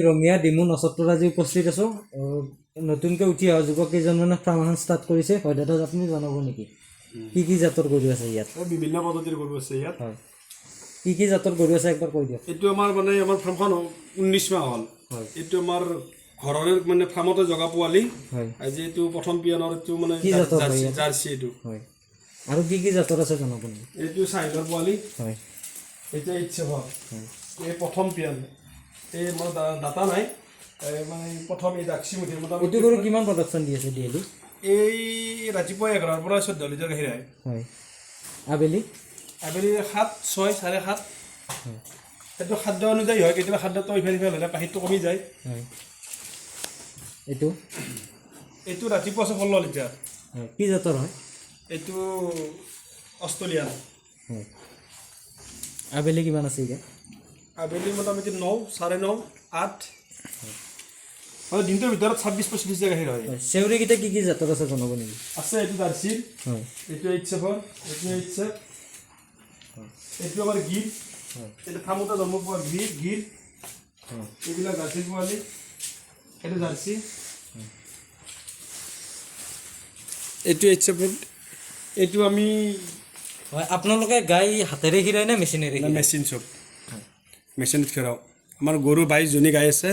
Rangia DEMU নচত্ৰত আজি উপস্থিত আছোঁ নতুনকৈ উঠি অহা যুৱক কেইজনমানে ফাৰ্ম এখন ষ্টাৰ্ট কৰিছে হয় দাদা আপুনি জনাব নেকি কি জাতৰ গৰু আছে ইয়াত বিভিন্ন পদ্ধতিৰ গৰু আছে ইয়াত হয় কি জাতৰ গৰু আছে একবাৰ কৈ দিয়ক এইটো আমাৰ মানে আমাৰ ফাৰ্মখন 19 মাহ হ'ল হয় এইটো আমাৰ ঘৰৰে মানে ফাৰ্মতে জগা পোৱালি হয় আজি এইটো প্ৰথম পিয়নৰ এইটো মানে কি জাতৰ হয় জাৰ্চি এইটো হয় আৰু কি জাতৰ আছে জনাব নেকি এইটো চাইডৰ পোৱালি হয় এতিয়া ইচ্ছে ভাল এই প্ৰথম পিয়ন এই মোৰ ডাটা নাই মানে প্ৰথম এই জাৰ্চি মুঠি এইটো গৰু কিমান প্ৰডাকশ্যন দি আছে ডেইলি এই ৰাতিপুৱা 11ৰ পৰা 14 লিটাৰ গাখীৰ আহে হয় আবেলি আবেলি 7 6 7:30 এইটো খাদ্য অনুযায়ী হয় কেতিয়াবা খাদ্যটো ইফাল সিফাল হ'লে পাহিটো কমি যায় হয় এইটো এইটো ৰাতিপুৱা 16 লিটাৰ হয় কি জাতৰ হয় এইটো অষ্ট্ৰেলিয়ান হয় আবেলি কিমান আছে এতিয়া আবেলি মোটামুটি 9 9:30 8 হয় দিনটোৰ ভিতৰত 26-25 লিটাৰ গাখীৰ হয় চেউৰীকেইটা কি জাতৰ আছে জনাব নেকি আছে এইটো জাৰ্চি হয় এইটো এইচএফ এইটো এইচএফ এইটো আমাৰ গিৰ হয় এইটো ফাৰ্মতে জন্ম পোৱা গিৰ এইবিলাক জাৰ্চি পোৱালি এইটো জাৰ্চি এইটো এইচএফ এইটো আমি হয় আপোনালোকে গাই হাতেৰে খিৰাই নে মেচিনেৰে মেচিন চব মেচিনত খেৰাওঁ আমাৰ গৰু 22 জনী গাই আছে